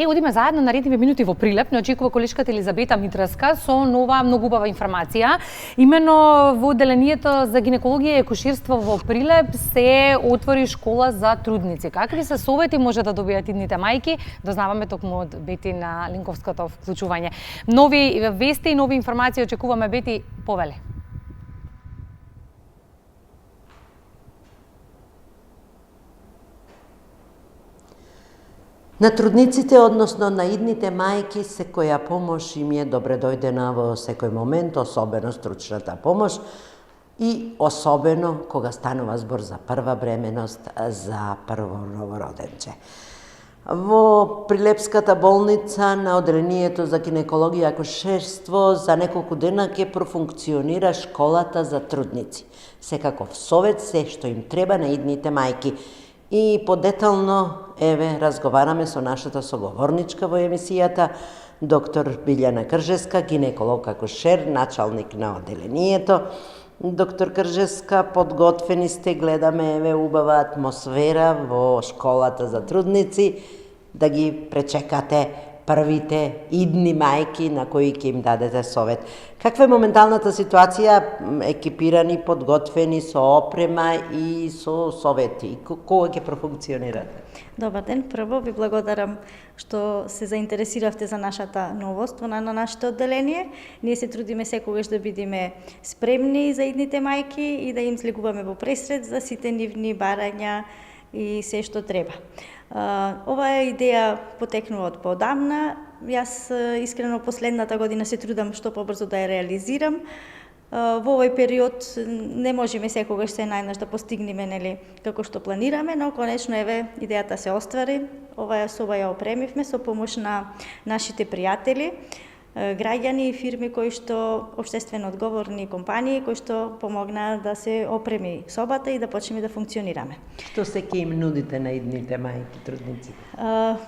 Одиме заедно наредниве минути во Прилеп, не очекува колешката Елизабета Митраска со нова многу убава информација. Имено во одделението за гинекологија и акуширство во Прилеп се отвори школа за трудници. Какви се совети може да добијат идните мајки? Дознаваме токму од Бети на линковското вклучување. Нови вести и нови информации очекуваме, Бети, повеле. На трудниците, односно на идните мајки, секоја помош им е добре дојдена во секој момент, особено стручната помош и особено кога станува збор за прва бременост, за прво новороденче. Во Прилепската болница на одделението за гинекологија и акушерство за неколку дена ќе профункционира школата за трудници. Секаков совет, се што им треба на идните мајки. И подетално, разговараме со нашата соговорничка во емисијата, доктор Билјана Кржеска, гинеколог акушер, началник на одделението. Доктор Кржеска, подготвени сте, гледаме убава атмосфера во школата за трудници, да ги пречекате првите идни мајки на кои ќе им дадете совет. Каква е моменталната ситуација, екипирани, подготвени со опрема и со совети? Кога ќе профункционирате? Добар ден, прво ви благодарам што се заинтересиравте за нашата новост на нашето одделение. Ние се трудиме секогаш да бидеме спремни за идните мајки и да им слегуваме во пресред за сите нивни барања и се што треба. Оваа идеја потекнува од поодамна. Јас искрено последната година се трудам што побрзо да ја реализирам. Во овој период не можеме секогаш се најнаш да постигнеме како што планираме, но конечно идејата се оствари. Оваа соба ја опремивме со помош на нашите пријатели, граѓани и фирми кои што општествено одговорни компании кои што помогнаа да се опреми собата и да почнеме да функционираме. Што се ќе им нудите на идните мајки, трудници?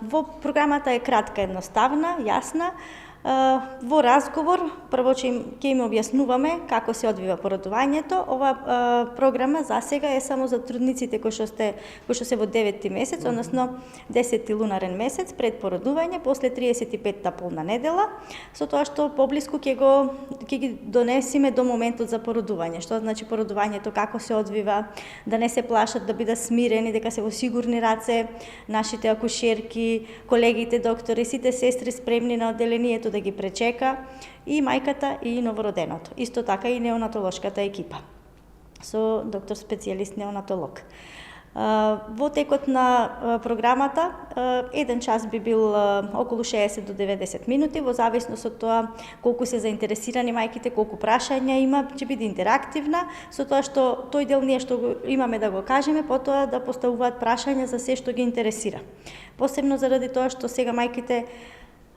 Во програмата е кратка, едноставна, јасна. Во разговор, прво ќе им објаснуваме како се одвива породувањето. Ова програма за сега е само за трудниците кои што се во 9-ти месец, односно 10-ти лунарен месец пред породување, после 35-та полна недела, со тоа што поблиску ќе ги донесиме до моментот за породување. Што значи породувањето, како се одвива, да не се плашат, да бидат смирени, дека се во сигурни раце, нашите акушерки, колегите доктори, сите сестри спремни на одделението да ги пречека и мајката и новороденото. Исто така и неонатолошката екипа со доктор специјалист неонатолог. Во текот на програмата еден час би бил околу 60 до 90 минути, во зависност од тоа колку се заинтересирани мајките, колку прашања има, ќе биде интерактивна, со тоа што тој дел ние што имаме да го кажеме, потоа да поставуваат прашања за се што ги интересира. Посебно заради тоа што сега мајките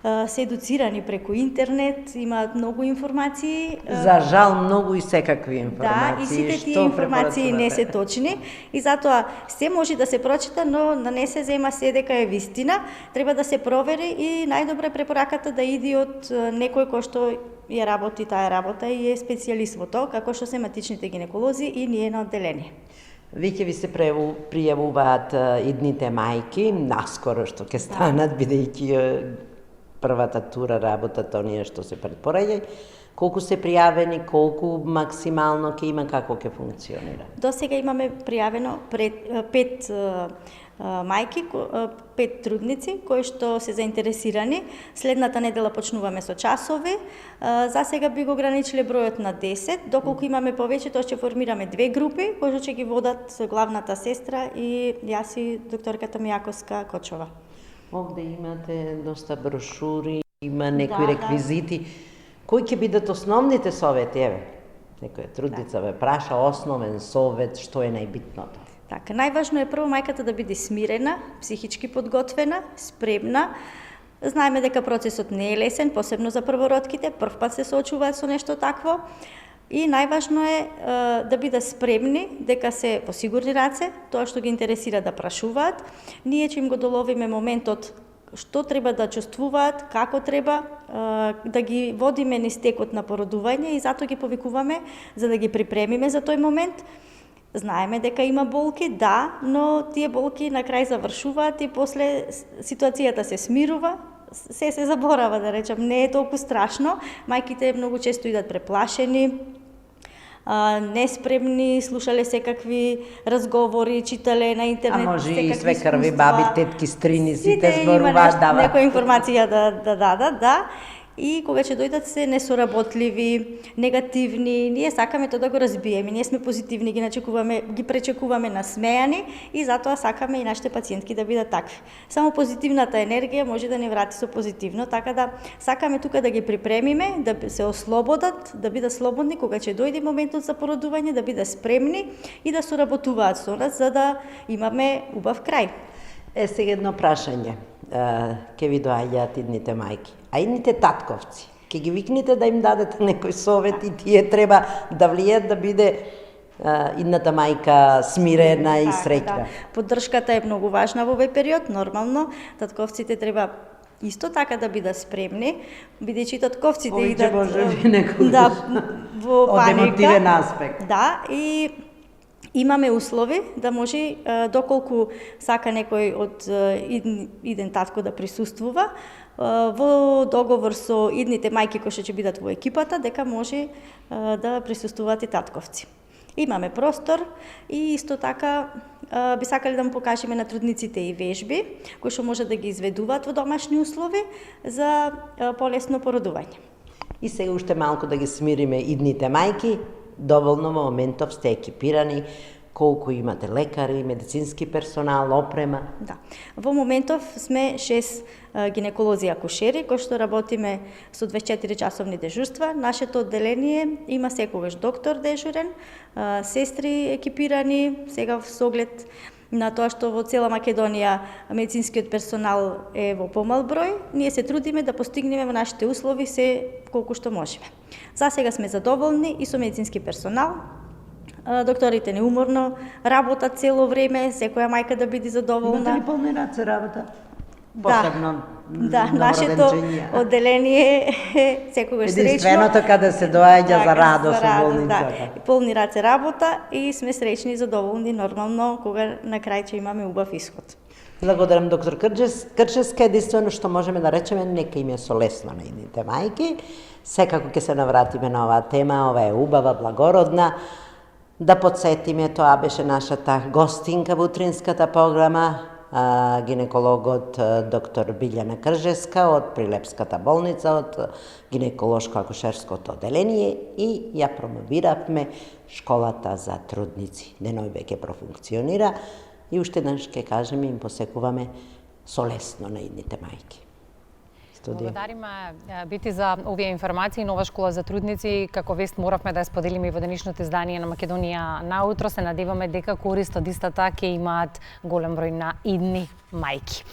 се едуцирани преку интернет, имаат многу информации. За жал, многу и секакви информации. Да, и сите тие информации не се точни и затоа се може да се прочита, но не се зема се дека е вистина. Треба да се провери и најдобра препораката да иде од некој кој што ја работи таа работа и е специјалист во тоа, како што се матичните гинеколози и ние на одделение. Веќе ви се пријавуваат идните мајки, наскоро што ќе станат, бидејќи првата тура работата, оние што се предпораѓај, колку се пријавени, колку максимално ќе има, како ќе функционира? До сега имаме пријавено 5 мајки, 5 трудници кои што се заинтересирани. Следната недела почнуваме со часови. За сега би го ограничиле бројот на 10, доколку имаме повеќе, тоа ќе формираме 2 групи кои што ќе ги водат главната сестра и јас и докторката Мијаковска Кочова. Овде имате доста брошури, има некои реквизити. Кои ќе бидат основните совети? Некоја трудница ве праша основен совет, што е најбитното? Така, најважно е прво мајката да биде смирена, психички подготвена, спремна. Знаеме дека процесот не е лесен, посебно за првородките, првпат се соочуваат со нешто такво. И најважно е да бидат спремни, дека се во сигурни раце, тоа што ги интересира да прашуваат. Ние ќе им го доловиме моментот што треба да чувствуваат, како треба да ги водиме низ текот на породување и затоа ги повикуваме за да ги припремиме за тој момент. Знаеме дека има болки, да, но тие болки на крај завршуваат и после ситуацијата се смирува, се заборава, да речем, не е толку страшно. Мајките многу често идат преплашени, неспремни, слушале секакви разговори, читале на интернет. А може и секакви свекрви, искуства. баби, тетки, стрини, сите Има зборуваат, даваат. некоја информација да дадат, да. И кога ќе дојдат се несоработливи, негативни, ние сакаме тоа да го разбиеме. Ние сме позитивни, ги пречекуваме насмејани и затоа сакаме и нашите пациентки да бидат такви. Само позитивната енергија може да ни врати со позитивно, така да сакаме тука да ги припремиме, да се ослободат, да бидат слободни кога ќе дојде моментот за породување, да бидат спремни и да соработуваат со нас за да имаме убав крај. Сега едно прашање. Ке ви доаѓаат идните мајки. А идните татковци, ке ги викнете да им дадете некој совет и тие треба да влијат да биде идната мајка смирена и среќна. Да. Поддршката е многу важна во овој период, нормално. Татковците треба исто така да бидат спремни, бидејќи татковците идат да, во паника. Од емотивен аспект. Да, и имаме услови да може, доколку сака некој од иден татко да присуствува, во договор со идните мајки кои што ќе бидат во екипата, дека може да присуствуваат и татковци. Имаме простор и исто така би сакале да му покажеме на трудниците и вежби, кои што може да ги изведуваат во домашни услови за полесно породување. И сега уште малку да ги смириме идните мајки. Доволно во моментов сте екипирани, колку имате лекари, медицински персонал, опрема? Да. Во моментов сме 6 гинеколози и акушери кои што работиме со 24 часовни дежурства. Нашето одделение има секогаш доктор дежурен, сестри екипирани, сега со оглед на тоа што во цела Македонија медицинскиот персонал е во помал број, ние се трудиме да постигнеме во нашите услови се колку што можеме. За сега сме задоволни и со медицински персонал. Докторите неуморно работат цело време, секоја мајка да биде задоволна. Имате ли полни раце работа? Посебно нашето одделение е секогаш среќно. Единственото каде се доаѓа за радост во болницата. Да, полни раце работа и сме среќни и задоволни нормално кога на крај ќе имаме убав исход. Благодарам, доктор Крчевска. Единствено што можеме да речеме, нека им е солесно на идните мајки. Секако ќе се навратиме на оваа тема, ова е убава, благородна. Да подсетиме, тоа беше нашата гостинка во утринската програма, гинекологот доктор Билјана Крчевска од Прилепската болница, од гинеколошко-акушерското одделение и ја промовиравме школата за трудници. Денови веќе профункционира и уште еднаш ќе кажеме им посекуваме солесно на идните мајки. Благодариме Бити за овие информации. Нова школа за трудници, како вест моравме да ја споделиме и во денешното издание на Македонија наутро. Се надеваме дека корист од истата ќе имаат голем број на идни мајки.